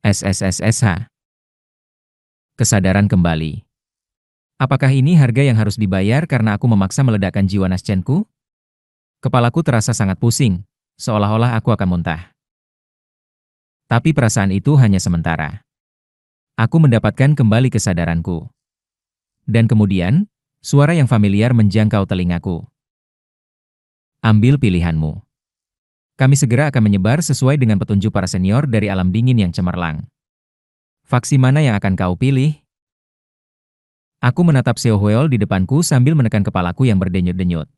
SSSSH. Kesadaran kembali. Apakah ini harga yang harus dibayar karena aku memaksa meledakkan jiwa Naschenku? Kepalaku terasa sangat pusing, seolah-olah aku akan muntah. Tapi perasaan itu hanya sementara. Aku mendapatkan kembali kesadaranku. Dan kemudian, suara yang familiar menjangkau telingaku. Ambil pilihanmu. Kami segera akan menyebar sesuai dengan petunjuk para senior dari alam dingin yang cemerlang. Faksi mana yang akan kau pilih? Aku menatap Seo Hweol di depanku sambil menekan kepalaku yang berdenyut-denyut.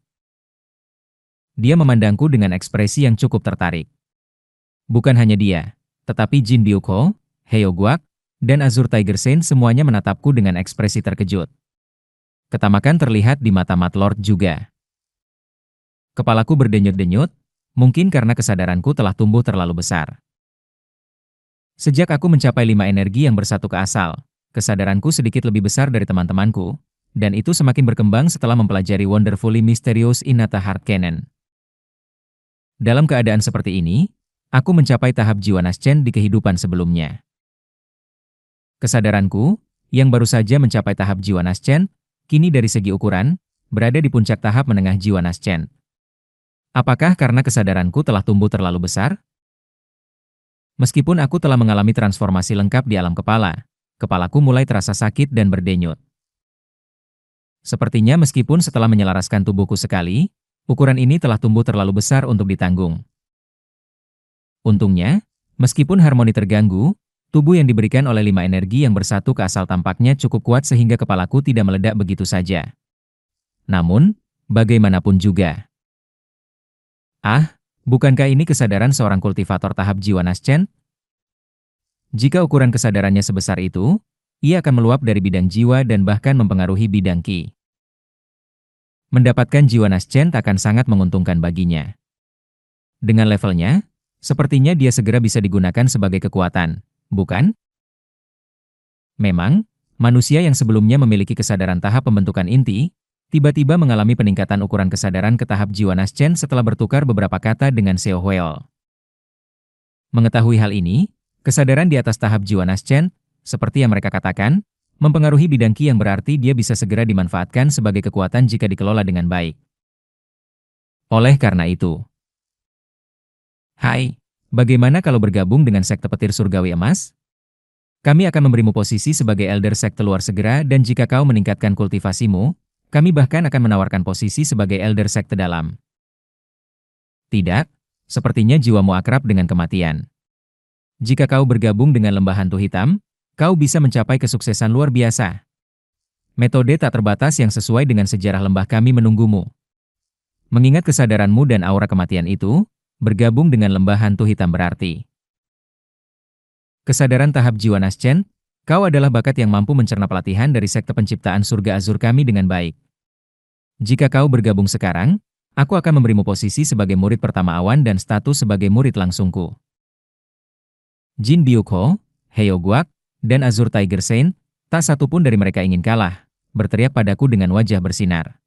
Dia memandangku dengan ekspresi yang cukup tertarik. Bukan hanya dia, tetapi Jin Byuk-ho, Heo Guak, dan Azure Tiger Saint semuanya menatapku dengan ekspresi terkejut. Ketamakan terlihat di mata Mat Lord juga. Kepalaku berdenyut-denyut, mungkin karena kesadaranku telah tumbuh terlalu besar. Sejak aku mencapai 5 energi yang bersatu ke asal, kesadaranku sedikit lebih besar dari teman-temanku, dan itu semakin berkembang setelah mempelajari Wonderfully Mysterious Innata Heart Canon. Dalam keadaan seperti ini, aku mencapai tahap jiwa Naschen di kehidupan sebelumnya. Kesadaranku, yang baru saja mencapai tahap jiwa Naschen, kini dari segi ukuran, berada di puncak tahap menengah jiwa Naschen. Apakah karena kesadaranku telah tumbuh terlalu besar? Meskipun aku telah mengalami transformasi lengkap di alam kepala, kepalaku mulai terasa sakit dan berdenyut. Sepertinya meskipun setelah menyelaraskan tubuhku sekali, ukuran ini telah tumbuh terlalu besar untuk ditanggung. Untungnya, meskipun harmoni terganggu, tubuh yang diberikan oleh 5 energi yang bersatu ke asal tampaknya cukup kuat sehingga kepalaku tidak meledak begitu saja. Namun, bagaimanapun juga. Bukankah ini kesadaran seorang kultivator tahap jiwa Naschen? Jika ukuran kesadarannya sebesar itu, ia akan meluap dari bidang jiwa dan bahkan mempengaruhi bidang ki. Mendapatkan jiwa Naschen akan sangat menguntungkan baginya. Dengan levelnya, sepertinya dia segera bisa digunakan sebagai kekuatan, bukan? Memang, manusia yang sebelumnya memiliki kesadaran tahap pembentukan inti, tiba-tiba mengalami peningkatan ukuran kesadaran ke tahap jiwa Naschen setelah bertukar beberapa kata dengan Seo Hweol. Mengetahui hal ini, kesadaran di atas tahap jiwa Naschen, seperti yang mereka katakan, mempengaruhi bidang ki yang berarti dia bisa segera dimanfaatkan sebagai kekuatan jika dikelola dengan baik. Oleh karena itu, hai, bagaimana kalau bergabung dengan sekte petir surgawi emas? Kami akan memberimu posisi sebagai elder sekte luar segera dan jika kau meningkatkan kultivasimu, kami bahkan akan menawarkan posisi sebagai elder sekte dalam. Tidak, sepertinya jiwamu akrab dengan kematian. Jika kau bergabung dengan lembah hantu hitam, kau bisa mencapai kesuksesan luar biasa. Metode tak terbatas yang sesuai dengan sejarah lembah kami menunggumu. Mengingat kesadaranmu dan aura kematian itu, bergabung dengan lembah hantu hitam berarti. Kesadaran tahap jiwa Naschen, kau adalah bakat yang mampu mencerna pelatihan dari sekte penciptaan surga azur kami dengan baik. Jika kau bergabung sekarang, aku akan memberimu posisi sebagai murid pertama awan dan status sebagai murid langsungku. Jin Byuk-ho, Heo Guak, dan Azure Tiger Saint, tak satu pun dari mereka ingin kalah, berteriak padaku dengan wajah bersinar.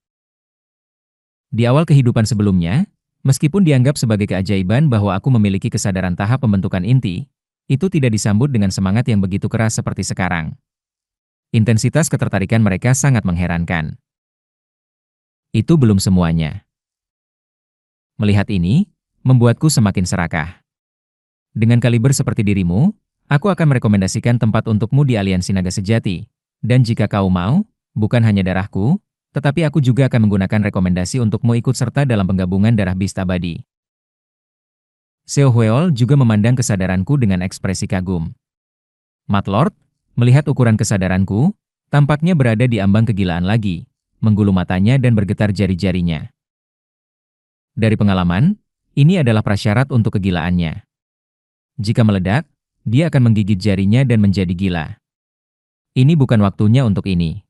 Di awal kehidupan sebelumnya, meskipun dianggap sebagai keajaiban bahwa aku memiliki kesadaran tahap pembentukan inti, itu tidak disambut dengan semangat yang begitu keras seperti sekarang. Intensitas ketertarikan mereka sangat mengherankan. Itu belum semuanya. Melihat ini, membuatku semakin serakah. Dengan kaliber seperti dirimu, aku akan merekomendasikan tempat untukmu di Aliansi Naga Sejati, dan jika kau mau, bukan hanya darahku, tetapi aku juga akan menggunakan rekomendasi untukmu ikut serta dalam penggabungan darah Beast Abadi. Seo Hweol juga memandang kesadaranku dengan ekspresi kagum. Mat Lord, melihat ukuran kesadaranku, tampaknya berada di ambang kegilaan lagi, menggulu matanya dan bergetar jari-jarinya. Dari pengalaman, ini adalah prasyarat untuk kegilaannya. Jika meledak, dia akan menggigit jarinya dan menjadi gila. Ini bukan waktunya untuk ini.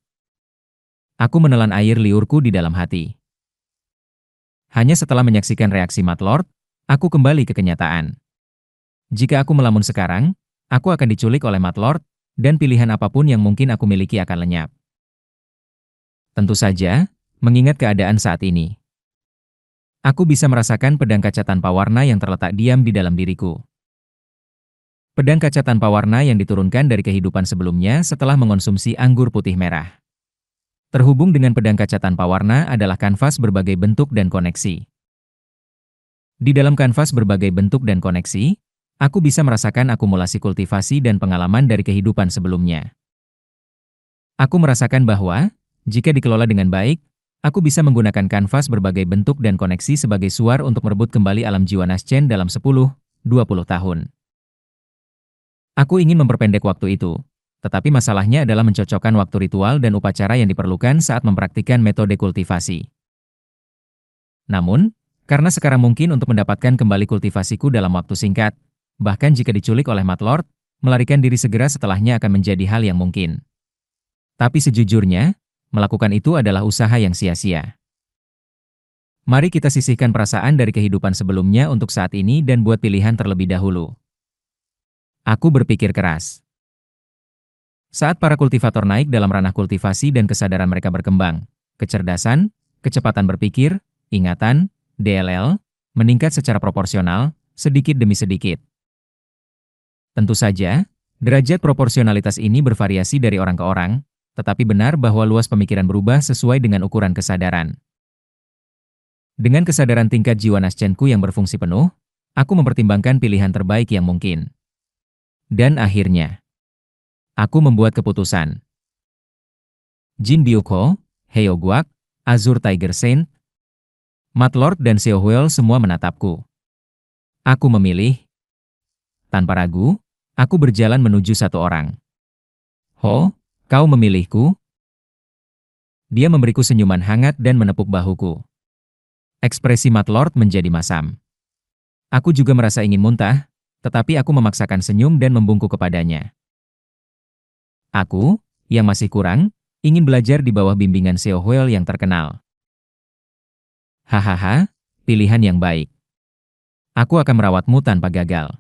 Aku menelan air liurku di dalam hati. Hanya setelah menyaksikan reaksi Mat Lord, aku kembali ke kenyataan. Jika aku melamun sekarang, aku akan diculik oleh Mat Lord, dan pilihan apapun yang mungkin aku miliki akan lenyap. Tentu saja, mengingat keadaan saat ini. Aku bisa merasakan pedang kaca tanpa warna yang terletak diam di dalam diriku. Pedang kaca tanpa warna yang diturunkan dari kehidupan sebelumnya setelah mengonsumsi anggur putih merah. Terhubung dengan pedang kaca tanpa warna adalah kanvas berbagai bentuk dan koneksi. Di dalam kanvas berbagai bentuk dan koneksi, aku bisa merasakan akumulasi kultivasi dan pengalaman dari kehidupan sebelumnya. Aku merasakan bahwa, jika dikelola dengan baik, aku bisa menggunakan kanvas berbagai bentuk dan koneksi sebagai suar untuk merebut kembali alam jiwa Naschen dalam 10-20 tahun. Aku ingin memperpendek waktu itu, tetapi masalahnya adalah mencocokkan waktu ritual dan upacara yang diperlukan saat mempraktikkan metode kultivasi. Namun, karena sekarang mungkin untuk mendapatkan kembali kultivasiku dalam waktu singkat, bahkan jika diculik oleh Matlord, melarikan diri segera setelahnya akan menjadi hal yang mungkin. Tapi sejujurnya, melakukan itu adalah usaha yang sia-sia. Mari kita sisihkan perasaan dari kehidupan sebelumnya untuk saat ini dan buat pilihan terlebih dahulu. Aku berpikir keras. Saat para kultivator naik dalam ranah kultivasi dan kesadaran mereka berkembang, kecerdasan, kecepatan berpikir, ingatan, DLL, meningkat secara proporsional, sedikit demi sedikit. Tentu saja, derajat proporsionalitas ini bervariasi dari orang ke orang, tetapi benar bahwa luas pemikiran berubah sesuai dengan ukuran kesadaran. Dengan kesadaran tingkat jiwa Naschenku yang berfungsi penuh, aku mempertimbangkan pilihan terbaik yang mungkin. Dan akhirnya, aku membuat keputusan. Jin Byuko, Heo Guak, Azure Tiger Saint, Matlord dan Seo Huel semua menatapku. Aku memilih. Tanpa ragu, aku berjalan menuju satu orang. Ho, kau memilihku? Dia memberiku senyuman hangat dan menepuk bahuku. Ekspresi Matlord menjadi masam. Aku juga merasa ingin muntah, tetapi aku memaksakan senyum dan membungkuk kepadanya. Aku, yang masih kurang, ingin belajar di bawah bimbingan Seo Huel yang terkenal. Hahaha, pilihan yang baik. Aku akan merawatmu tanpa gagal.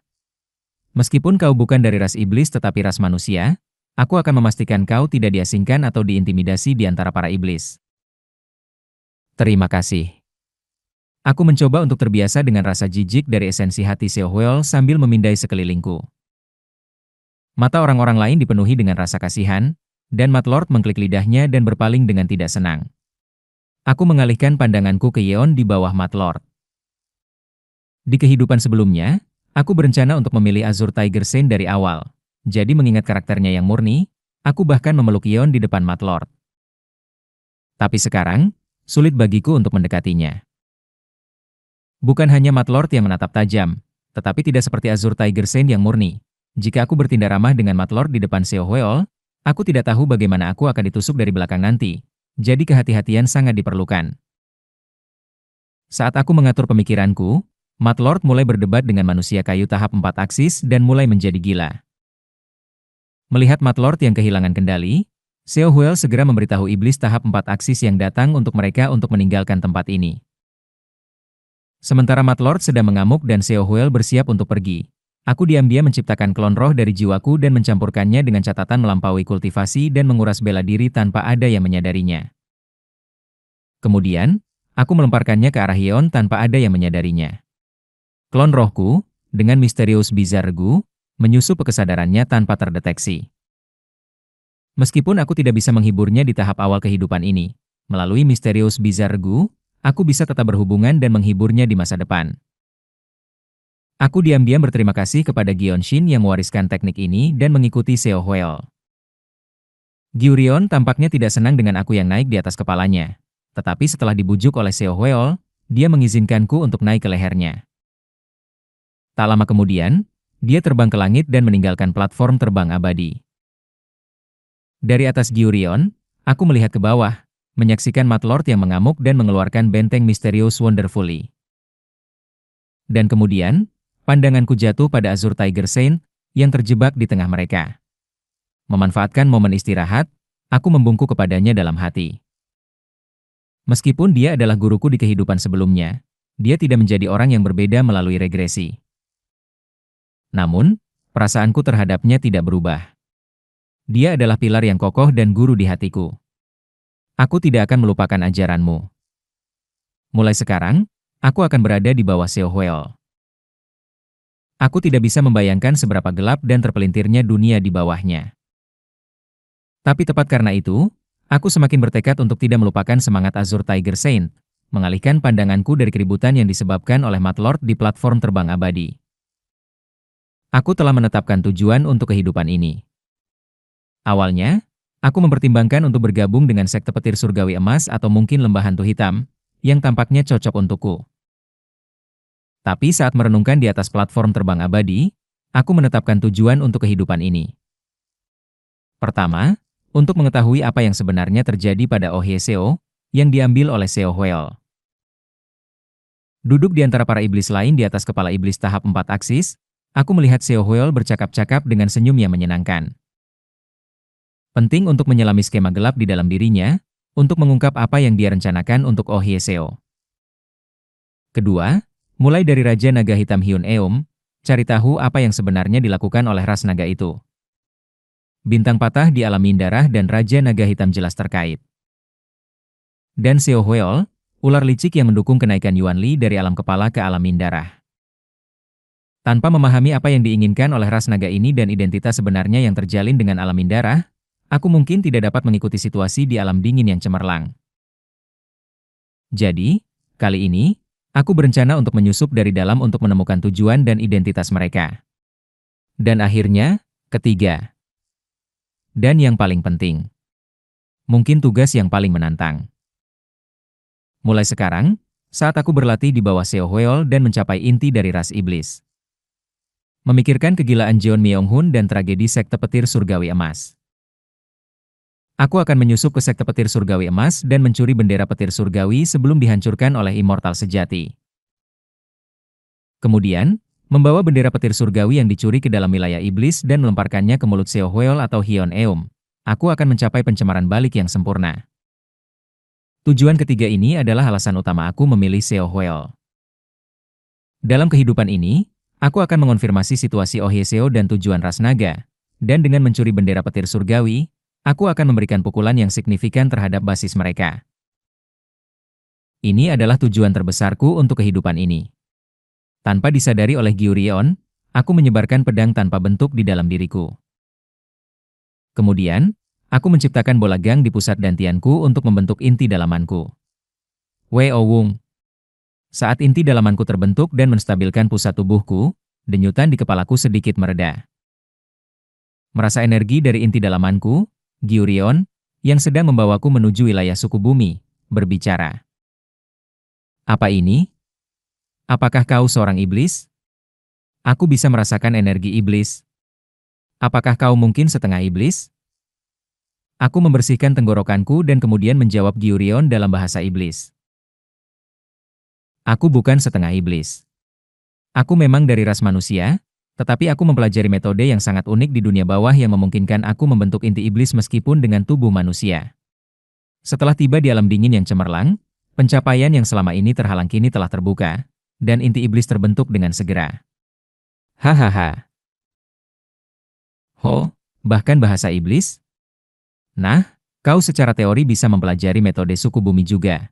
Meskipun kau bukan dari ras iblis tetapi ras manusia, aku akan memastikan kau tidak diasingkan atau diintimidasi di antara para iblis. Terima kasih. Aku mencoba untuk terbiasa dengan rasa jijik dari esensi hati Seo Huel sambil memindai sekelilingku. Mata orang-orang lain dipenuhi dengan rasa kasihan, dan Matlord mengklik lidahnya dan berpaling dengan tidak senang. Aku mengalihkan pandanganku ke Yeon di bawah Matlord. Di kehidupan sebelumnya, aku berencana untuk memilih Azure Tiger Saint dari awal. Jadi mengingat karakternya yang murni, aku bahkan memeluk Yeon di depan Matlord. Tapi sekarang, sulit bagiku untuk mendekatinya. Bukan hanya Matlord yang menatap tajam, tetapi tidak seperti Azure Tiger Saint yang murni. Jika aku bertindak ramah dengan Matlord di depan Seo Huel, aku tidak tahu bagaimana aku akan ditusuk dari belakang nanti. Jadi kehati-hatian sangat diperlukan. Saat aku mengatur pemikiranku, Matlord mulai berdebat dengan manusia kayu tahap 4 aksis dan mulai menjadi gila. Melihat Matlord yang kehilangan kendali, Seo Huel segera memberitahu iblis tahap 4 aksis yang datang untuk mereka untuk meninggalkan tempat ini. Sementara Matlord sedang mengamuk dan Seo Huel bersiap untuk pergi, aku diam-diam menciptakan klon roh dari jiwaku dan mencampurkannya dengan catatan melampaui kultivasi dan menguras bela diri tanpa ada yang menyadarinya. Kemudian, aku melemparkannya ke arah Yeon tanpa ada yang menyadarinya. Klon rohku, dengan misterius bizarre-gu, menyusup ke kesadarannya tanpa terdeteksi. Meskipun aku tidak bisa menghiburnya di tahap awal kehidupan ini, melalui misterius bizarre-gu, aku bisa tetap berhubungan dan menghiburnya di masa depan. Aku diam-diam berterima kasih kepada Gyeonshin yang mewariskan teknik ini dan mengikuti Seo Huel. Gyurion tampaknya tidak senang dengan aku yang naik di atas kepalanya, tetapi setelah dibujuk oleh Seo Huel, dia mengizinkanku untuk naik ke lehernya. Tak lama kemudian, dia terbang ke langit dan meninggalkan platform terbang abadi. Dari atas Gyurion, aku melihat ke bawah, menyaksikan Matlord yang mengamuk dan mengeluarkan benteng misterius wonderfully. Dan kemudian, pandanganku jatuh pada Azure Tiger Saint yang terjebak di tengah mereka. Memanfaatkan momen istirahat, aku membungkuk kepadanya dalam hati. Meskipun dia adalah guruku di kehidupan sebelumnya, dia tidak menjadi orang yang berbeda melalui regresi. Namun, perasaanku terhadapnya tidak berubah. Dia adalah pilar yang kokoh dan guru di hatiku. Aku tidak akan melupakan ajaranmu. Mulai sekarang, aku akan berada di bawah Seo Huel. Aku tidak bisa membayangkan seberapa gelap dan terpelintirnya dunia di bawahnya. Tapi tepat karena itu, aku semakin bertekad untuk tidak melupakan semangat Azure Tiger Saint, mengalihkan pandanganku dari keributan yang disebabkan oleh Matlord di platform terbang abadi. Aku telah menetapkan tujuan untuk kehidupan ini. Awalnya, aku mempertimbangkan untuk bergabung dengan sekte petir surgawi emas atau mungkin lembah hantu hitam, yang tampaknya cocok untukku. Tapi saat merenungkan di atas platform terbang abadi, aku menetapkan tujuan untuk kehidupan ini. Pertama, untuk mengetahui apa yang sebenarnya terjadi pada Oh Ye Seo, yang diambil oleh Seo Huel. Duduk di antara para iblis lain di atas kepala iblis tahap 4 aksis, aku melihat Seo Huel bercakap-cakap dengan senyum yang menyenangkan. Penting untuk menyelami skema gelap di dalam dirinya, untuk mengungkap apa yang dia rencanakan untuk Oh Ye Seo. Kedua, mulai dari Raja Naga Hitam Hyun Eum, cari tahu apa yang sebenarnya dilakukan oleh ras naga itu. Bintang patah di alam Mindarah dan Raja Naga Hitam jelas terkait. Dan Seo Huel, ular licik yang mendukung kenaikan Yuan Li dari alam kepala ke alam Mindarah. Tanpa memahami apa yang diinginkan oleh ras naga ini dan identitas sebenarnya yang terjalin dengan alam Mindarah, aku mungkin tidak dapat mengikuti situasi di alam dingin yang cemerlang. Jadi, kali ini, aku berencana untuk menyusup dari dalam untuk menemukan tujuan dan identitas mereka. Dan akhirnya, ketiga. Dan yang paling penting. Mungkin tugas yang paling menantang. Mulai sekarang, saat aku berlatih di bawah Seo Huel dan mencapai inti dari ras iblis. Memikirkan kegilaan Jeon Myung-hun dan tragedi sekte petir surgawi emas. Aku akan menyusup ke sekte petir surgawi emas dan mencuri bendera petir surgawi sebelum dihancurkan oleh immortal sejati. Kemudian, membawa bendera petir surgawi yang dicuri ke dalam wilayah iblis dan melemparkannya ke mulut Seo Huel atau Hyun Eum. Aku akan mencapai pencemaran balik yang sempurna. Tujuan ketiga ini adalah alasan utama aku memilih Seo Huel. Dalam kehidupan ini, aku akan mengonfirmasi situasi Oh Ye Seo dan tujuan ras naga, dan dengan mencuri bendera petir surgawi, aku akan memberikan pukulan yang signifikan terhadap basis mereka. Ini adalah tujuan terbesarku untuk kehidupan ini. Tanpa disadari oleh Gyurion, aku menyebarkan pedang tanpa bentuk di dalam diriku. Kemudian, aku menciptakan bola gang di pusat dantianku untuk membentuk inti dalamanku. Weo Wung. Saat inti dalamanku terbentuk dan menstabilkan pusat tubuhku, denyutan di kepalaku sedikit mereda. Merasa energi dari inti dalamanku, Gyurion, yang sedang membawaku menuju wilayah suku bumi, berbicara. Apa ini? Apakah kau seorang iblis? Aku bisa merasakan energi iblis. Apakah kau mungkin setengah iblis? Aku membersihkan tenggorokanku dan kemudian menjawab Gyurion dalam bahasa iblis. Aku bukan setengah iblis. Aku memang dari ras manusia, tetapi aku mempelajari metode yang sangat unik di dunia bawah yang memungkinkan aku membentuk inti iblis meskipun dengan tubuh manusia. Setelah tiba di alam dingin yang cemerlang, pencapaian yang selama ini terhalang kini telah terbuka, dan inti iblis terbentuk dengan segera. Hahaha. Bahkan bahasa iblis? Nah, kau secara teori bisa mempelajari metode suku bumi juga.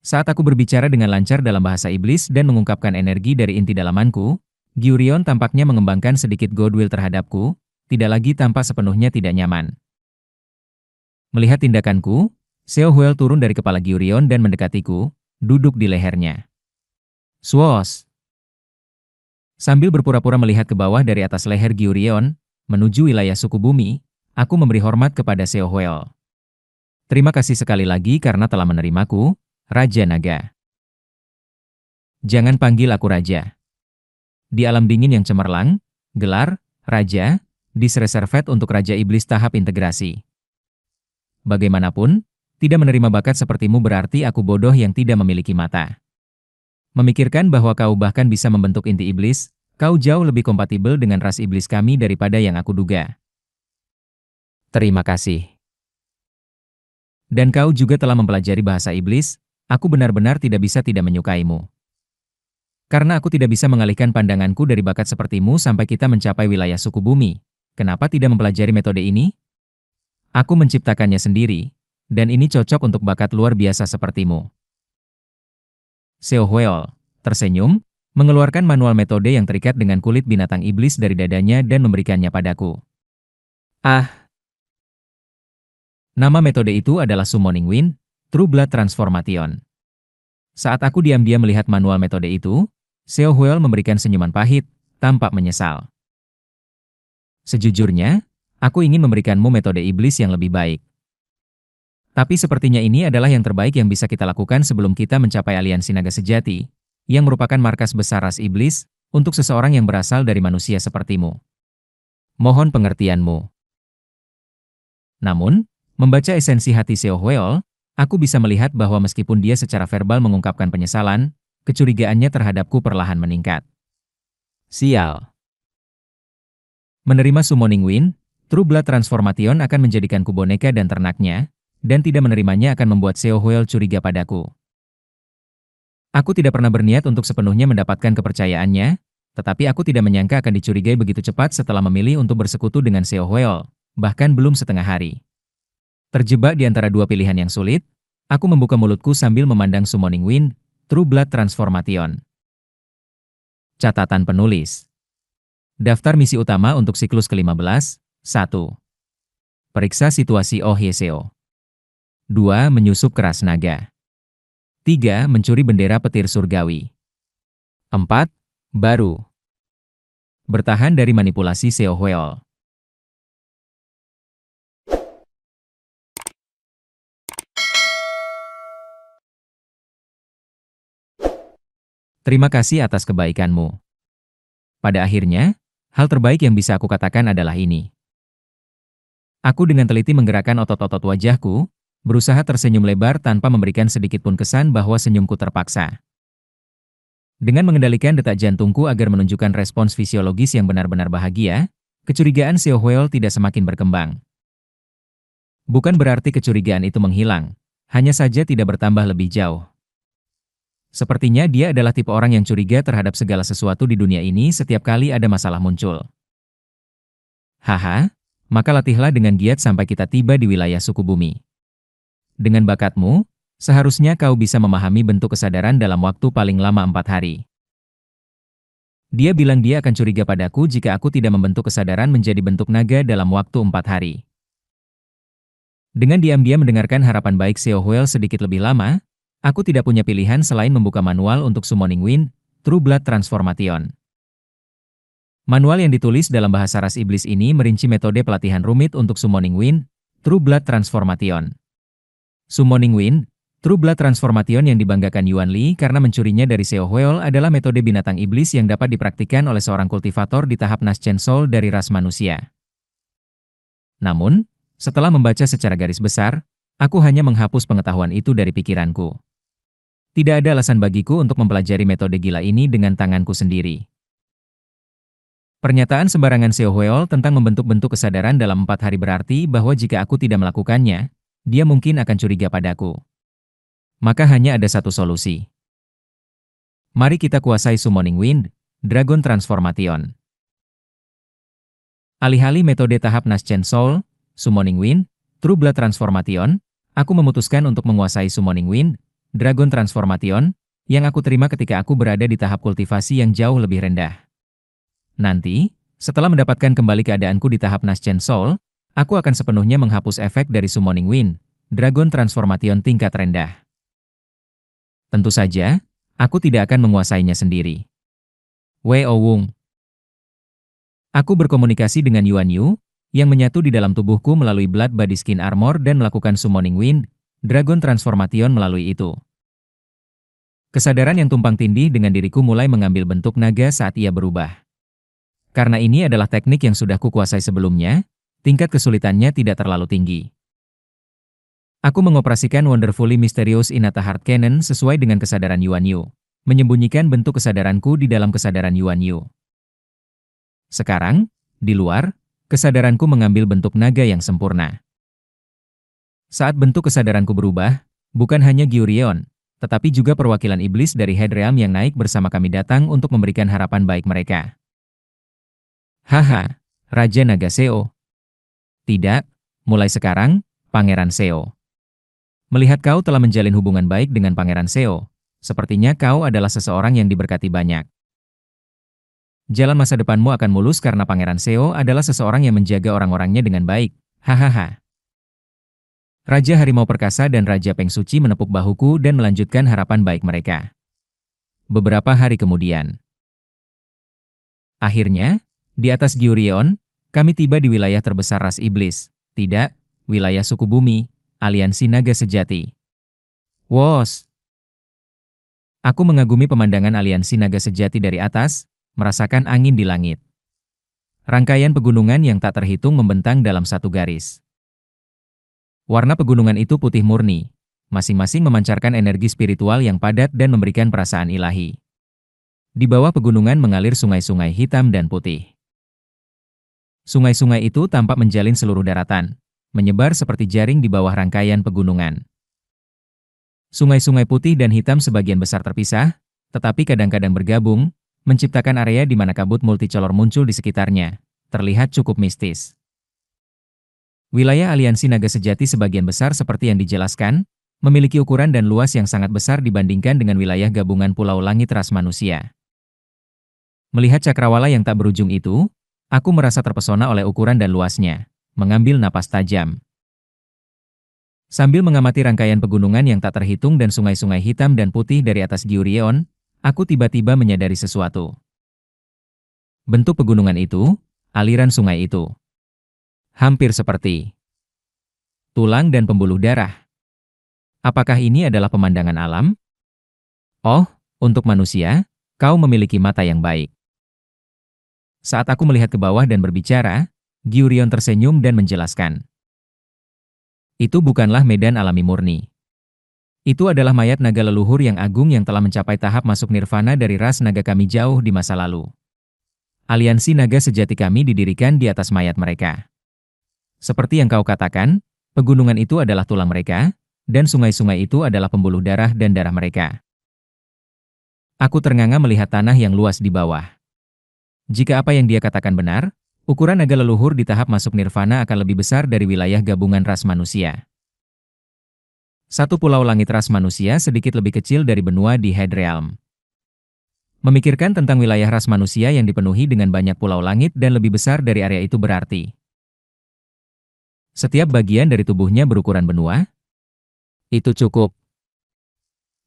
Saat aku berbicara dengan lancar dalam bahasa iblis dan mengungkapkan energi dari inti dalamanku, Gyurion tampaknya mengembangkan sedikit goodwill terhadapku, tidak lagi tampak sepenuhnya tidak nyaman. Melihat tindakanku, Seo Huel turun dari kepala Gyurion dan mendekatiku, duduk di lehernya. Swos! Sambil berpura-pura melihat ke bawah dari atas leher Gyurion, menuju wilayah suku bumi, aku memberi hormat kepada Seo Huel. Terima kasih sekali lagi karena telah menerimaku, Raja Naga. Jangan panggil aku Raja. Di alam dingin yang cemerlang, gelar, Raja, disreservet untuk Raja Iblis tahap integrasi. Bagaimanapun, tidak menerima bakat sepertimu berarti aku bodoh yang tidak memiliki mata. Memikirkan bahwa kau bahkan bisa membentuk inti iblis, kau jauh lebih kompatibel dengan ras iblis kami daripada yang aku duga. Terima kasih. Dan kau juga telah mempelajari bahasa iblis, aku benar-benar tidak bisa tidak menyukaimu. Karena aku tidak bisa mengalihkan pandanganku dari bakat sepertimu sampai kita mencapai wilayah suku bumi. Kenapa tidak mempelajari metode ini? Aku menciptakannya sendiri, dan ini cocok untuk bakat luar biasa sepertimu. Seo Huel tersenyum, mengeluarkan manual metode yang terikat dengan kulit binatang iblis dari dadanya dan memberikannya padaku. Ah, nama metode itu adalah Summoning Wind, True Blood Transformation. Saat aku diam-diam melihat manual metode itu, Xiao Huel memberikan senyuman pahit, tampak menyesal. Sejujurnya, aku ingin memberikanmu metode iblis yang lebih baik. Tapi sepertinya ini adalah yang terbaik yang bisa kita lakukan sebelum kita mencapai aliansi naga sejati, yang merupakan markas besar ras iblis, untuk seseorang yang berasal dari manusia sepertimu. Mohon pengertianmu. Namun, membaca esensi hati Xiao Huel, aku bisa melihat bahwa meskipun dia secara verbal mengungkapkan penyesalan, kecurigaannya terhadapku perlahan meningkat. Sial. Menerima Summoning Wind, True Blood Transformation akan menjadikanku boneka dan ternaknya, dan tidak menerimanya akan membuat Xiao Huel curiga padaku. Aku tidak pernah berniat untuk sepenuhnya mendapatkan kepercayaannya, tetapi aku tidak menyangka akan dicurigai begitu cepat setelah memilih untuk bersekutu dengan Xiao Huel, bahkan belum setengah hari. Terjebak di antara dua pilihan yang sulit, aku membuka mulutku sambil memandang Summoning Wind, True Blood Transformation. Catatan penulis. Daftar misi utama untuk siklus ke-15, 1. Periksa situasi Oh Yeseo. 2. Menyusup keras naga. 3. Mencuri bendera petir surgawi. 4. Baru. Bertahan dari manipulasi Xiao Huel. Terima kasih atas kebaikanmu. Pada akhirnya, hal terbaik yang bisa aku katakan adalah ini. Aku dengan teliti menggerakkan otot-otot wajahku, berusaha tersenyum lebar tanpa memberikan sedikit pun kesan bahwa senyumku terpaksa. Dengan mengendalikan detak jantungku agar menunjukkan respons fisiologis yang benar-benar bahagia, kecurigaan Xiao Huel tidak semakin berkembang. Bukan berarti kecurigaan itu menghilang, hanya saja tidak bertambah lebih jauh. Sepertinya dia adalah tipe orang yang curiga terhadap segala sesuatu di dunia ini setiap kali ada masalah muncul. Haha, maka latihlah dengan giat sampai kita tiba di wilayah suku bumi. Dengan bakatmu, seharusnya kau bisa memahami bentuk kesadaran dalam waktu paling lama 4 hari. Dia bilang dia akan curiga padaku jika aku tidak membentuk kesadaran menjadi bentuk naga dalam waktu 4 hari. Dengan diam-diam mendengarkan harapan baik Xiao Huel sedikit lebih lama, aku tidak punya pilihan selain membuka manual untuk Summoning Wind, True Blood Transformation. Manual yang ditulis dalam bahasa ras iblis ini merinci metode pelatihan rumit untuk Summoning Wind, True Blood Transformation. Summoning Wind, True Blood Transformation yang dibanggakan Yuan Li karena mencurinya dari Xiao Huel adalah metode binatang iblis yang dapat dipraktikkan oleh seorang kultivator di tahap Naschen Soul dari ras manusia. Namun, setelah membaca secara garis besar, aku hanya menghapus pengetahuan itu dari pikiranku. Tidak ada alasan bagiku untuk mempelajari metode gila ini dengan tanganku sendiri. Pernyataan sembarangan Xiao Huel tentang membentuk-bentuk kesadaran dalam 4 hari berarti bahwa jika aku tidak melakukannya, dia mungkin akan curiga padaku. Maka hanya ada satu solusi. Mari kita kuasai Summoning Wind, Dragon Transformation. Alih-alih metode tahap Naschen Soul, Summoning Wind, True Blood Transformation, aku memutuskan untuk menguasai Summoning Wind, Dragon Transformation, yang aku terima ketika aku berada di tahap kultivasi yang jauh lebih rendah. Nanti, setelah mendapatkan kembali keadaanku di tahap Naschen Soul, aku akan sepenuhnya menghapus efek dari Summoning Wind, Dragon Transformation tingkat rendah. Tentu saja, aku tidak akan menguasainya sendiri. Wei Wung. Aku berkomunikasi dengan Yuan Yu, yang menyatu di dalam tubuhku melalui Blood Body Skin Armor dan melakukan Summoning Wind, Dragon Transformation melalui itu. Kesadaran yang tumpang tindih dengan diriku mulai mengambil bentuk naga saat ia berubah. Karena ini adalah teknik yang sudah kukuasai sebelumnya, tingkat kesulitannya tidak terlalu tinggi. Aku mengoperasikan Wonderfully Mysterious Inata Heart Cannon sesuai dengan kesadaran Yuan Yu, menyembunyikan bentuk kesadaranku di dalam kesadaran Yuan Yu. Sekarang, di luar, kesadaranku mengambil bentuk naga yang sempurna. Saat bentuk kesadaranku berubah, bukan hanya Gyurion, tetapi juga perwakilan iblis dari Headrealm yang naik bersama kami datang untuk memberikan harapan baik mereka. Haha, Raja Naga Xiao. Tidak, mulai sekarang, Pangeran Xiao. Melihat kau telah menjalin hubungan baik dengan Pangeran Xiao, sepertinya kau adalah seseorang yang diberkati banyak. Jalan masa depanmu akan mulus karena Pangeran Seo adalah seseorang yang menjaga orang-orangnya dengan baik. Hahaha. Raja Harimau Perkasa dan Raja Peng Suci menepuk bahuku dan melanjutkan harapan baik mereka. Beberapa hari kemudian. Akhirnya, di atas Giurion, kami tiba di wilayah terbesar ras iblis. Tidak, wilayah suku bumi, aliansi naga sejati. Wos! Aku mengagumi pemandangan aliansi naga sejati dari atas, merasakan angin di langit. Rangkaian pegunungan yang tak terhitung membentang dalam satu garis. Warna pegunungan itu putih murni, masing-masing memancarkan energi spiritual yang padat dan memberikan perasaan ilahi. Di bawah pegunungan mengalir sungai-sungai hitam dan putih. Sungai-sungai itu tampak menjalin seluruh daratan, menyebar seperti jaring di bawah rangkaian pegunungan. Sungai-sungai putih dan hitam sebagian besar terpisah, tetapi kadang-kadang bergabung, menciptakan area di mana kabut multicolor muncul di sekitarnya, terlihat cukup mistis. Wilayah aliansi naga sejati sebagian besar seperti yang dijelaskan, memiliki ukuran dan luas yang sangat besar dibandingkan dengan wilayah gabungan Pulau Langit ras manusia. Melihat cakrawala yang tak berujung itu, aku merasa terpesona oleh ukuran dan luasnya, mengambil napas tajam. Sambil mengamati rangkaian pegunungan yang tak terhitung dan sungai-sungai hitam dan putih dari atas Giurion, aku tiba-tiba menyadari sesuatu. Bentuk pegunungan itu, aliran sungai itu, hampir seperti tulang dan pembuluh darah. Apakah ini adalah pemandangan alam? Oh, untuk manusia, kau memiliki mata yang baik. Saat aku melihat ke bawah dan berbicara, Giurion tersenyum dan menjelaskan. Itu bukanlah medan alami murni. Itu adalah mayat naga leluhur yang agung yang telah mencapai tahap masuk nirvana dari ras naga kami jauh di masa lalu. Aliansi naga sejati kami didirikan di atas mayat mereka. Seperti yang kau katakan, pegunungan itu adalah tulang mereka, dan sungai-sungai itu adalah pembuluh darah dan darah mereka. Aku ternganga melihat tanah yang luas di bawah. Jika apa yang dia katakan benar, ukuran naga leluhur di tahap masuk nirvana akan lebih besar dari wilayah gabungan ras manusia. Satu pulau langit ras manusia sedikit lebih kecil dari benua di Head Realm. Memikirkan tentang wilayah ras manusia yang dipenuhi dengan banyak pulau langit dan lebih besar dari area itu berarti setiap bagian dari tubuhnya berukuran benua? Itu cukup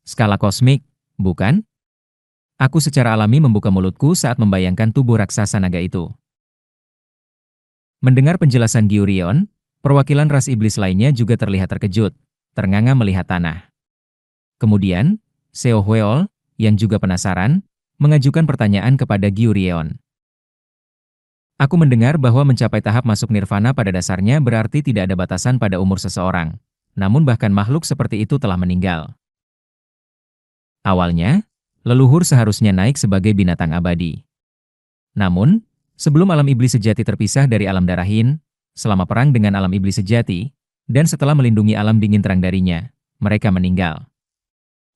skala kosmik, bukan? Aku secara alami membuka mulutku saat membayangkan tubuh raksasa naga itu. Mendengar penjelasan Giurion, perwakilan ras iblis lainnya juga terlihat terkejut, ternganga melihat tanah. Kemudian, Seo Hweol, yang juga penasaran, mengajukan pertanyaan kepada Giurion. Aku mendengar bahwa mencapai tahap masuk nirvana pada dasarnya berarti tidak ada batasan pada umur seseorang, namun bahkan makhluk seperti itu telah meninggal. Awalnya, leluhur seharusnya naik sebagai binatang abadi. Namun, sebelum alam iblis sejati terpisah dari alam darahin, selama perang dengan alam iblis sejati, dan setelah melindungi alam dingin terang darinya, mereka meninggal.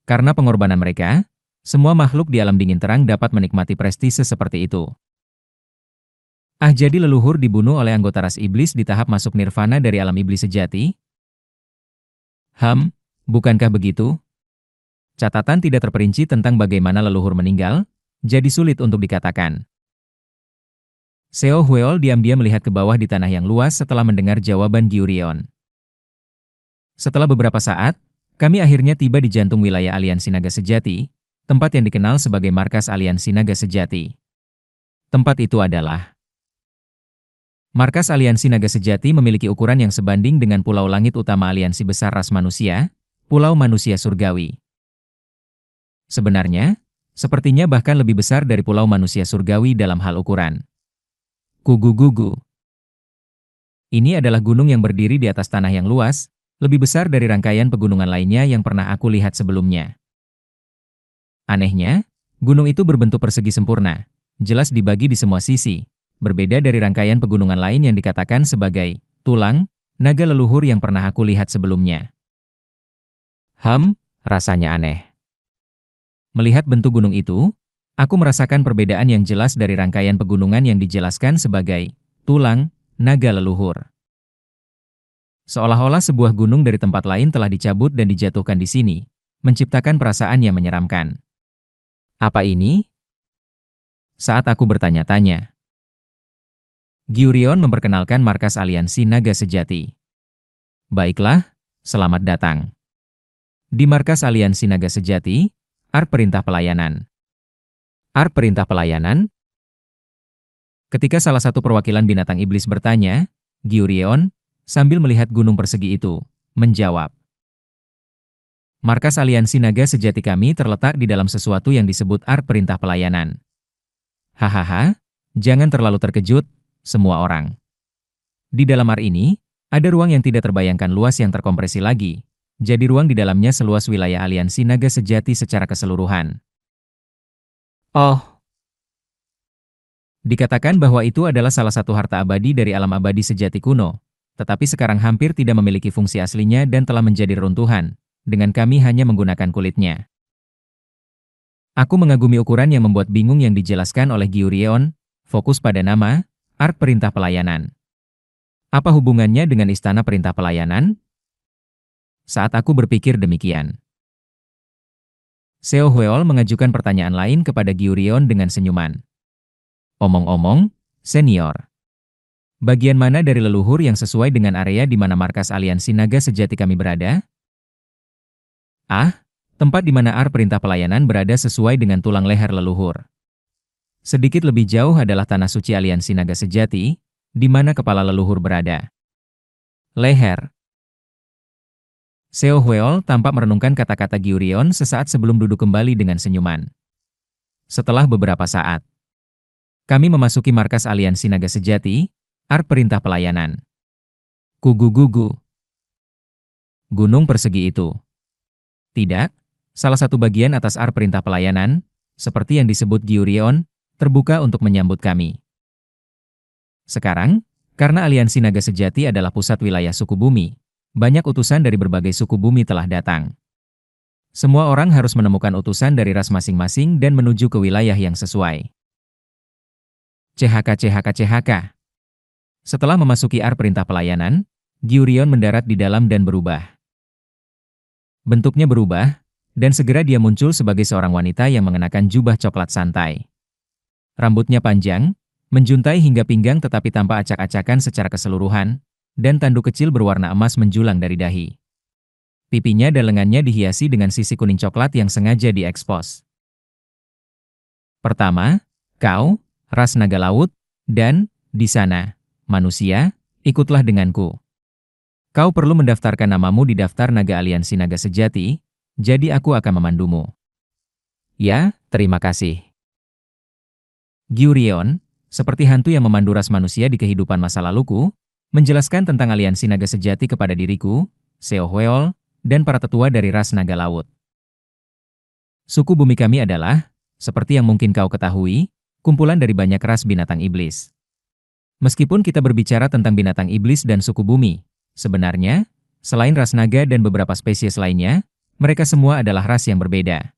Karena pengorbanan mereka, semua makhluk di alam dingin terang dapat menikmati prestise seperti itu. Jadi leluhur dibunuh oleh anggota ras iblis di tahap masuk nirvana dari alam iblis sejati? Bukankah begitu? Catatan tidak terperinci tentang bagaimana leluhur meninggal, jadi sulit untuk dikatakan. Seo Hweol diam-diam melihat ke bawah di tanah yang luas setelah mendengar jawaban Giurion. Setelah beberapa saat, kami akhirnya tiba di jantung wilayah aliansi naga sejati, tempat yang dikenal sebagai markas aliansi naga sejati. Tempat itu adalah markas aliansi naga sejati memiliki ukuran yang sebanding dengan pulau langit utama aliansi besar ras manusia, Pulau Manusia Surgawi. Sebenarnya, sepertinya bahkan lebih besar dari Pulau Manusia Surgawi dalam hal ukuran. Gugu-gugu. Ini adalah gunung yang berdiri di atas tanah yang luas, lebih besar dari rangkaian pegunungan lainnya yang pernah aku lihat sebelumnya. Anehnya, gunung itu berbentuk persegi sempurna, jelas dibagi di semua sisi, berbeda dari rangkaian pegunungan lain yang dikatakan sebagai tulang naga leluhur yang pernah aku lihat sebelumnya. Rasanya aneh. Melihat bentuk gunung itu, aku merasakan perbedaan yang jelas dari rangkaian pegunungan yang dijelaskan sebagai tulang naga leluhur. Seolah-olah sebuah gunung dari tempat lain telah dicabut dan dijatuhkan di sini, menciptakan perasaan yang menyeramkan. Apa ini? saat aku bertanya-tanya. Giurion memperkenalkan markas aliansi naga sejati. Baiklah, selamat datang. Di markas aliansi naga sejati, ARK Perintah Pelayanan. ARK Perintah Pelayanan? Ketika salah satu perwakilan binatang iblis bertanya, Giurion, sambil melihat gunung persegi itu, menjawab. Markas aliansi naga sejati kami terletak di dalam sesuatu yang disebut ARK Perintah Pelayanan. Hahaha, jangan terlalu terkejut, semua orang. Di dalam ARK ini, ada ruang yang tidak terbayangkan luas yang terkompresi lagi, jadi ruang di dalamnya seluas wilayah aliansi naga sejati secara keseluruhan. Oh, dikatakan bahwa itu adalah salah satu harta abadi dari alam abadi sejati kuno, tetapi sekarang hampir tidak memiliki fungsi aslinya dan telah menjadi reruntuhan, dengan kami hanya menggunakan kulitnya. Aku mengagumi ukuran yang membuat bingung yang dijelaskan oleh Giurion, fokus pada nama, ARK Perintah Pelayanan. Apa hubungannya dengan Istana Perintah Pelayanan? Saat aku berpikir demikian, Seo Hweol mengajukan pertanyaan lain kepada Giurion dengan senyuman. Omong-omong, senior, bagian mana dari leluhur yang sesuai dengan area di mana markas aliansi naga sejati kami berada? Ah, tempat di mana ARK Perintah Pelayanan berada sesuai dengan tulang leher leluhur. Sedikit lebih jauh adalah tanah suci aliansi naga sejati, di mana kepala leluhur berada. Leher. Seo Hweol tampak merenungkan kata-kata Giurion sesaat sebelum duduk kembali dengan senyuman. Setelah beberapa saat, kami memasuki markas aliansi naga sejati, ARK Perintah Pelayanan. Kugu-gugu. Gunung persegi itu. Tidak, salah satu bagian atas ARK Perintah Pelayanan, seperti yang disebut Giurion, terbuka untuk menyambut kami. Sekarang, karena aliansi naga sejati adalah pusat wilayah suku bumi, banyak utusan dari berbagai suku bumi telah datang. Semua orang harus menemukan utusan dari ras masing-masing dan menuju ke wilayah yang sesuai. CHK. Setelah memasuki ARK Perintah Pelayanan, Giurion mendarat di dalam dan berubah. Bentuknya berubah, dan segera dia muncul sebagai seorang wanita yang mengenakan jubah coklat santai. Rambutnya panjang, menjuntai hingga pinggang tetapi tanpa acak-acakan secara keseluruhan, dan tanduk kecil berwarna emas menjulang dari dahi. Pipinya dan lengannya dihiasi dengan sisi kuning coklat yang sengaja diekspos. Pertama, kau, ras naga laut, dan, di sana, manusia, ikutlah denganku. Kau perlu mendaftarkan namamu di daftar naga aliansi naga sejati, jadi aku akan memandumu. Ya, terima kasih. Giurion, seperti hantu yang memandu ras manusia di kehidupan masa laluku, menjelaskan tentang aliansi naga sejati kepada diriku, Seo Hweol, dan para tetua dari ras naga laut. Suku bumi kami adalah, seperti yang mungkin kau ketahui, kumpulan dari banyak ras binatang iblis. Meskipun kita berbicara tentang binatang iblis dan suku bumi, sebenarnya, selain ras naga dan beberapa spesies lainnya, mereka semua adalah ras yang berbeda.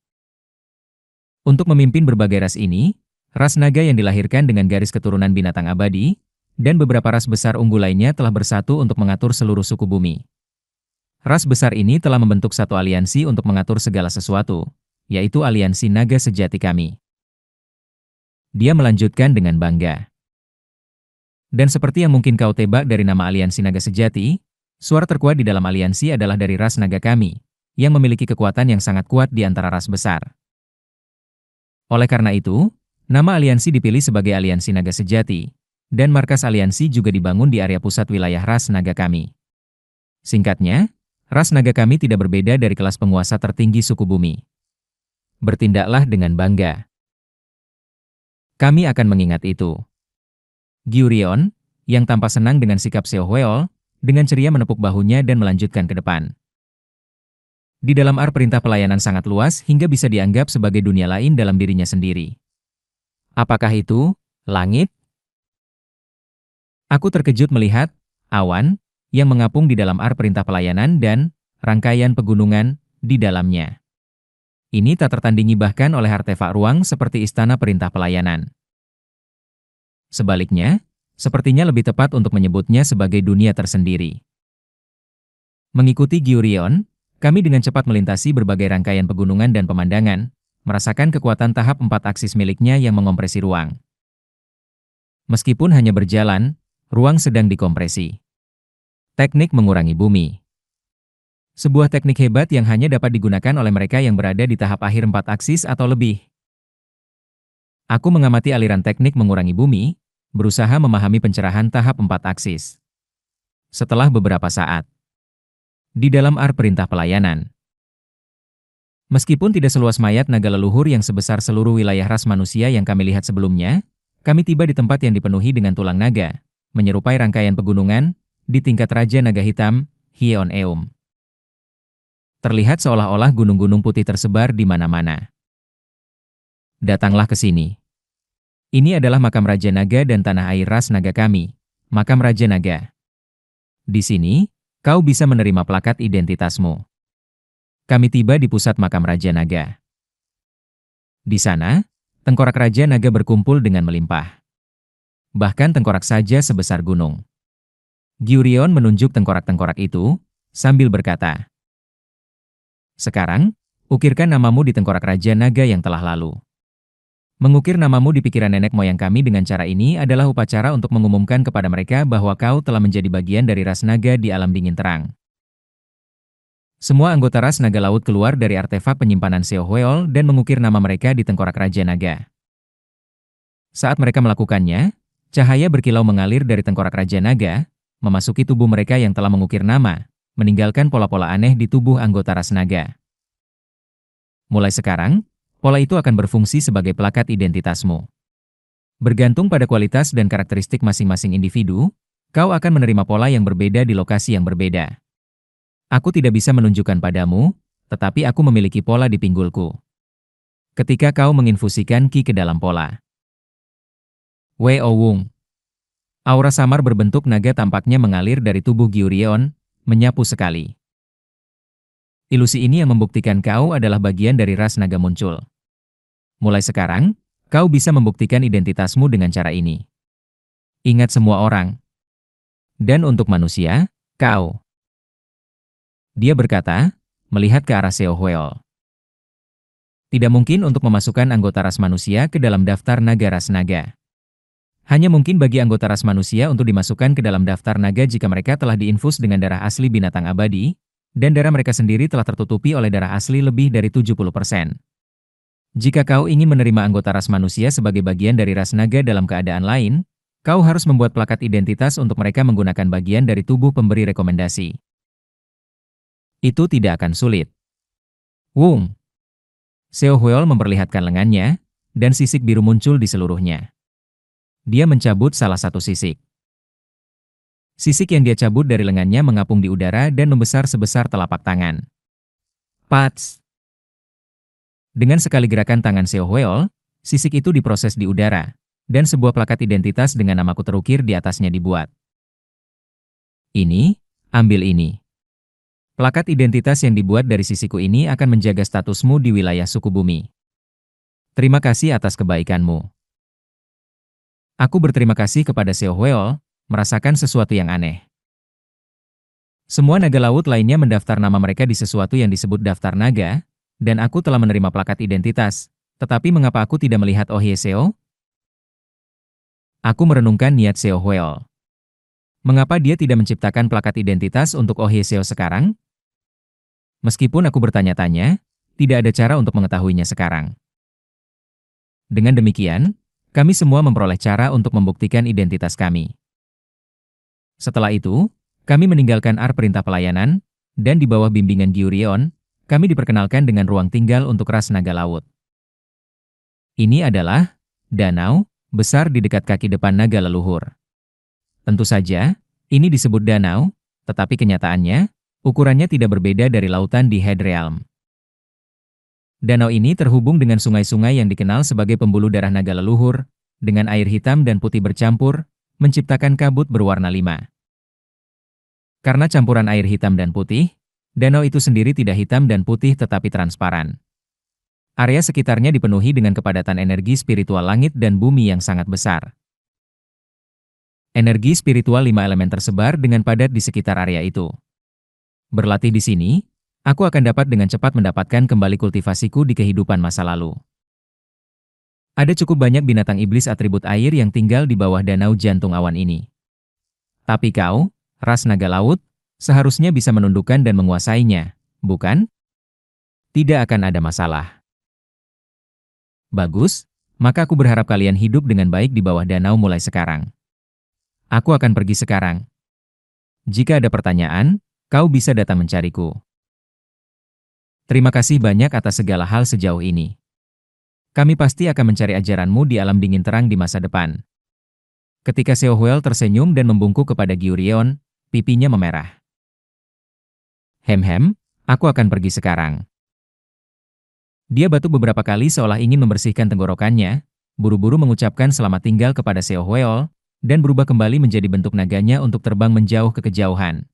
Untuk memimpin berbagai ras ini, ras naga yang dilahirkan dengan garis keturunan binatang abadi, dan beberapa ras besar unggul lainnya telah bersatu untuk mengatur seluruh suku bumi. Ras besar ini telah membentuk satu aliansi untuk mengatur segala sesuatu, yaitu aliansi naga sejati kami. Dia melanjutkan dengan bangga. Dan seperti yang mungkin kau tebak dari nama aliansi naga sejati, suara terkuat di dalam aliansi adalah dari ras naga kami, yang memiliki kekuatan yang sangat kuat di antara ras besar. Oleh karena itu, nama aliansi dipilih sebagai aliansi naga sejati, dan markas aliansi juga dibangun di area pusat wilayah ras naga kami. Singkatnya, ras naga kami tidak berbeda dari kelas penguasa tertinggi suku bumi. Bertindaklah dengan bangga. Kami akan mengingat itu. Giurion, yang tampak senang dengan sikap Seo Hweol, dengan ceria menepuk bahunya dan melanjutkan ke depan. Di dalam ARK Perintah Pelayanan sangat luas hingga bisa dianggap sebagai dunia lain dalam dirinya sendiri. Apakah itu langit? Aku terkejut melihat awan yang mengapung di dalam ARK Perintah Pelayanan dan rangkaian pegunungan di dalamnya. Ini tak tertandingi bahkan oleh artefak ruang seperti Istana Perintah Pelayanan. Sebaliknya, sepertinya lebih tepat untuk menyebutnya sebagai dunia tersendiri. Mengikuti Giurion, kami dengan cepat melintasi berbagai rangkaian pegunungan dan pemandangan, merasakan kekuatan tahap 4 aksis miliknya yang mengompresi ruang. Meskipun hanya berjalan, ruang sedang dikompresi. Teknik mengurangi bumi. Sebuah teknik hebat yang hanya dapat digunakan oleh mereka yang berada di tahap akhir 4 aksis atau lebih. Aku mengamati aliran teknik mengurangi bumi, berusaha memahami pencerahan tahap 4 aksis. Setelah beberapa saat, di dalam perintah pelayanan. Meskipun tidak seluas mayat naga leluhur yang sebesar seluruh wilayah ras manusia yang kami lihat sebelumnya, kami tiba di tempat yang dipenuhi dengan tulang naga, menyerupai rangkaian pegunungan, di tingkat Raja Naga Hitam, Hyeon Eum. Terlihat seolah-olah gunung-gunung putih tersebar di mana-mana. Datanglah ke sini. Ini adalah makam Raja Naga dan tanah air ras naga kami, makam Raja Naga. Di sini, kau bisa menerima plakat identitasmu. Kami tiba di pusat makam Raja Naga. Di sana, tengkorak Raja Naga berkumpul dengan melimpah. Bahkan tengkorak saja sebesar gunung. Gyurion menunjuk tengkorak-tengkorak itu, sambil berkata, "Sekarang, ukirkan namamu di tengkorak Raja Naga yang telah lalu." Mengukir namamu di pikiran nenek moyang kami dengan cara ini adalah upacara untuk mengumumkan kepada mereka bahwa kau telah menjadi bagian dari ras naga di alam dingin terang. Semua anggota ras naga laut keluar dari artefak penyimpanan Seo Hweol dan mengukir nama mereka di tengkorak Raja Naga. Saat mereka melakukannya, cahaya berkilau mengalir dari tengkorak Raja Naga, memasuki tubuh mereka yang telah mengukir nama, meninggalkan pola-pola aneh di tubuh anggota ras naga. Mulai sekarang, pola itu akan berfungsi sebagai plakat identitasmu. Bergantung pada kualitas dan karakteristik masing-masing individu, kau akan menerima pola yang berbeda di lokasi yang berbeda. Aku tidak bisa menunjukkan padamu, tetapi aku memiliki pola di pinggulku. Ketika kau menginfusikan ki ke dalam pola. Weo Wung. Aura samar berbentuk naga tampaknya mengalir dari tubuh Gyurion, menyapu sekali. Ilusi ini yang membuktikan kau adalah bagian dari ras naga muncul. Mulai sekarang, kau bisa membuktikan identitasmu dengan cara ini. Ingat semua orang. Dan untuk manusia, kau. Dia berkata, melihat ke arah Seo Hweol. Tidak mungkin untuk memasukkan anggota ras manusia ke dalam daftar naga ras naga. Hanya mungkin bagi anggota ras manusia untuk dimasukkan ke dalam daftar naga jika mereka telah diinfus dengan darah asli binatang abadi, dan darah mereka sendiri telah tertutupi oleh darah asli lebih dari 70%. Jika kau ingin menerima anggota ras manusia sebagai bagian dari ras naga dalam keadaan lain, kau harus membuat plakat identitas untuk mereka menggunakan bagian dari tubuh pemberi rekomendasi. Itu tidak akan sulit. Wung. Seo Hweol memperlihatkan lengannya, dan sisik biru muncul di seluruhnya. Dia mencabut salah satu sisik. Sisik yang dia cabut dari lengannya mengapung di udara dan membesar sebesar telapak tangan. Pats! Dengan sekali gerakan tangan Seo Hweol, sisik itu diproses di udara, dan sebuah plakat identitas dengan namaku terukir di atasnya dibuat. Ini, ambil ini. Plakat identitas yang dibuat dari sisiku ini akan menjaga statusmu di wilayah suku bumi. Terima kasih atas kebaikanmu. Aku berterima kasih kepada Seo Hweol, merasakan sesuatu yang aneh. Semua naga laut lainnya mendaftar nama mereka di sesuatu yang disebut daftar naga, dan aku telah menerima plakat identitas. Tetapi mengapa aku tidak melihat Oh Ye Seo? Aku merenungkan niat Seo Hweol. Mengapa dia tidak menciptakan plakat identitas untuk Oh Ye Seo sekarang? Meskipun aku bertanya-tanya, tidak ada cara untuk mengetahuinya sekarang. Dengan demikian, kami semua memperoleh cara untuk membuktikan identitas kami. Setelah itu, kami meninggalkan perintah pelayanan, dan di bawah bimbingan Gyurion, kami diperkenalkan dengan ruang tinggal untuk ras naga laut. Ini adalah danau besar di dekat kaki depan naga leluhur. Tentu saja, ini disebut danau, tetapi kenyataannya, ukurannya tidak berbeda dari lautan di Head Realm. Danau ini terhubung dengan sungai-sungai yang dikenal sebagai pembuluh darah naga leluhur, dengan air hitam dan putih bercampur, menciptakan kabut berwarna 5. Karena campuran air hitam dan putih, danau itu sendiri tidak hitam dan putih tetapi transparan. Area sekitarnya dipenuhi dengan kepadatan energi spiritual langit dan bumi yang sangat besar. Energi spiritual 5 elemen tersebar dengan padat di sekitar area itu. Berlatih di sini, aku akan dapat dengan cepat mendapatkan kembali kultivasiku di kehidupan masa lalu. Ada cukup banyak binatang iblis atribut air yang tinggal di bawah danau jantung awan ini. Tapi kau, ras naga laut, seharusnya bisa menundukkan dan menguasainya, bukan? Tidak akan ada masalah. Bagus, maka aku berharap kalian hidup dengan baik di bawah danau mulai sekarang. Aku akan pergi sekarang. Jika ada pertanyaan, kau bisa datang mencariku. Terima kasih banyak atas segala hal sejauh ini. Kami pasti akan mencari ajaranmu di alam dingin terang di masa depan. Ketika Seohuel tersenyum dan membungkuk kepada Gyurion, pipinya memerah. Hem, aku akan pergi sekarang. Dia batuk beberapa kali seolah ingin membersihkan tenggorokannya, buru-buru mengucapkan selamat tinggal kepada Seohuel, dan berubah kembali menjadi bentuk naganya untuk terbang menjauh ke kejauhan.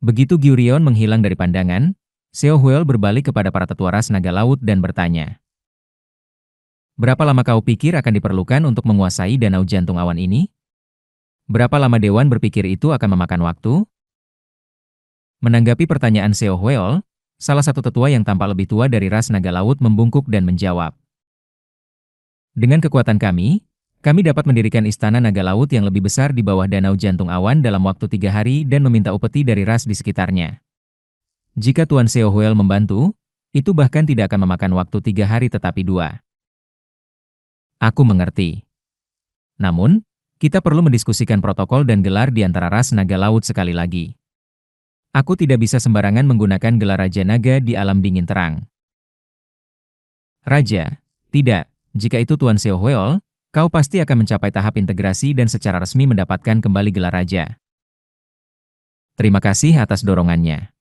Begitu Gyurion menghilang dari pandangan, Seohuel berbalik kepada para tetua ras naga laut dan bertanya. Berapa lama kau pikir akan diperlukan untuk menguasai danau jantung awan ini? Berapa lama Dewan berpikir itu akan memakan waktu? Menanggapi pertanyaan Seohuel, salah satu tetua yang tampak lebih tua dari ras naga laut membungkuk dan menjawab. Dengan kekuatan kami dapat mendirikan istana naga laut yang lebih besar di bawah danau jantung awan dalam waktu 3 hari dan meminta upeti dari ras di sekitarnya. Jika Tuan Seohuel membantu, itu bahkan tidak akan memakan waktu 3 hari tetapi 2. Aku mengerti. Namun, kita perlu mendiskusikan protokol dan gelar di antara ras naga laut sekali lagi. Aku tidak bisa sembarangan menggunakan gelar Raja Naga di alam dingin terang. Raja, tidak. Jika itu Tuan Seohuel, kau pasti akan mencapai tahap integrasi dan secara resmi mendapatkan kembali gelar Raja. Terima kasih atas dorongannya.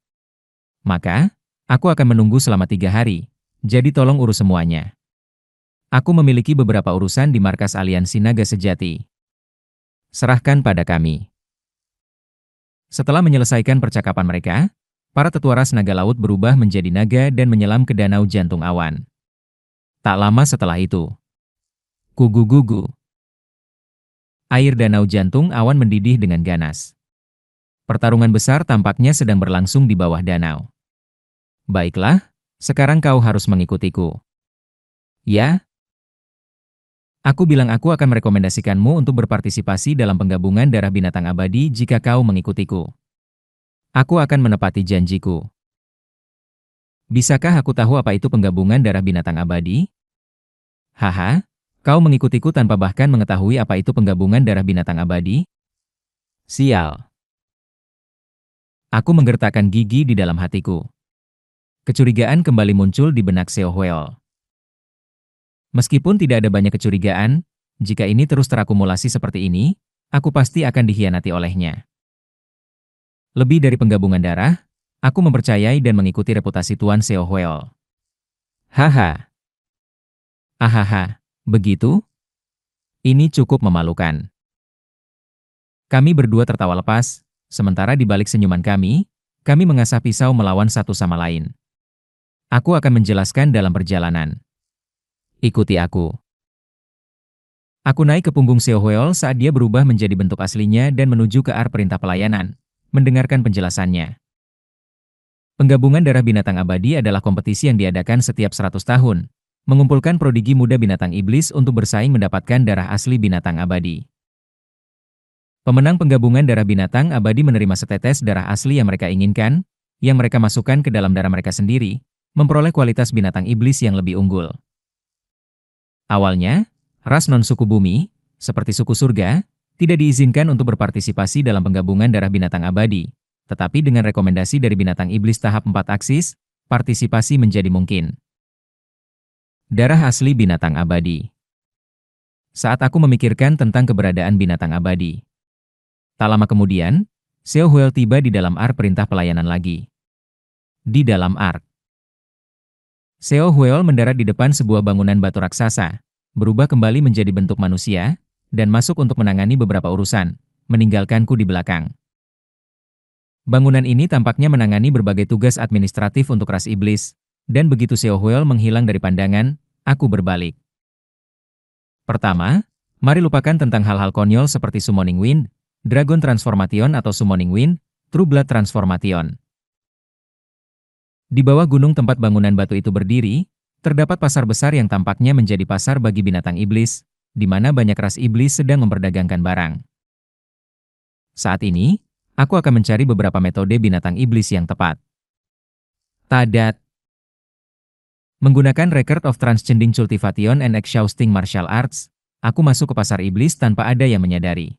Maka, aku akan menunggu selama 3 hari, jadi tolong urus semuanya. Aku memiliki beberapa urusan di markas Aliansi Naga Sejati. Serahkan pada kami. Setelah menyelesaikan percakapan mereka, para tetua ras naga laut berubah menjadi naga dan menyelam ke danau jantung awan. Tak lama setelah itu, gugu-gugu. Air danau jantung awan mendidih dengan ganas. Pertarungan besar tampaknya sedang berlangsung di bawah danau. Baiklah, sekarang kau harus mengikutiku. Ya? Aku bilang aku akan merekomendasikanmu untuk berpartisipasi dalam penggabungan darah binatang abadi jika kau mengikutiku. Aku akan menepati janjiku. Bisakah aku tahu apa itu penggabungan darah binatang abadi? Haha, kau mengikutiku tanpa bahkan mengetahui apa itu penggabungan darah binatang abadi? Sial. Aku menggertakkan gigi di dalam hatiku. Kecurigaan kembali muncul di benak Seohuel. Meskipun tidak ada banyak kecurigaan, jika ini terus terakumulasi seperti ini, aku pasti akan dikhianati olehnya. Lebih dari penggabungan darah, aku mempercayai dan mengikuti reputasi Tuan Seohuel. Haha. Ahaha, begitu? Ini cukup memalukan. Kami berdua tertawa lepas, sementara di balik senyuman kami mengasah pisau melawan satu sama lain. Aku akan menjelaskan dalam perjalanan. Ikuti aku. Aku naik ke punggung Seohuel saat dia berubah menjadi bentuk aslinya dan menuju ke arah perintah pelayanan, mendengarkan penjelasannya. Penggabungan darah binatang abadi adalah kompetisi yang diadakan setiap 100 tahun, mengumpulkan prodigi muda binatang iblis untuk bersaing mendapatkan darah asli binatang abadi. Pemenang penggabungan darah binatang abadi menerima setetes darah asli yang mereka inginkan, yang mereka masukkan ke dalam darah mereka sendiri, memperoleh kualitas binatang iblis yang lebih unggul. Awalnya, ras non-suku bumi, seperti suku surga, tidak diizinkan untuk berpartisipasi dalam penggabungan darah binatang abadi, tetapi dengan rekomendasi dari binatang iblis tahap 4 aksis, partisipasi menjadi mungkin. Darah asli binatang abadi. Saat aku memikirkan tentang keberadaan binatang abadi. Tak lama kemudian, Seohuel tiba di dalam ark perintah pelayanan lagi. Di dalam ark. Seohuel mendarat di depan sebuah bangunan batu raksasa, berubah kembali menjadi bentuk manusia, dan masuk untuk menangani beberapa urusan, meninggalkanku di belakang. Bangunan ini tampaknya menangani berbagai tugas administratif untuk ras iblis, dan begitu Seohuel menghilang dari pandangan, aku berbalik. Pertama, mari lupakan tentang hal-hal konyol seperti Summoning Wind, Dragon Transformation atau Summoning Wind, True Blood Transformation. Di bawah gunung tempat bangunan batu itu berdiri, terdapat pasar besar yang tampaknya menjadi pasar bagi binatang iblis, di mana banyak ras iblis sedang memperdagangkan barang. Saat ini, aku akan mencari beberapa metode binatang iblis yang tepat. Tadat. Menggunakan Record of Transcending Cultivation and Exhausting Martial Arts, aku masuk ke pasar iblis tanpa ada yang menyadari.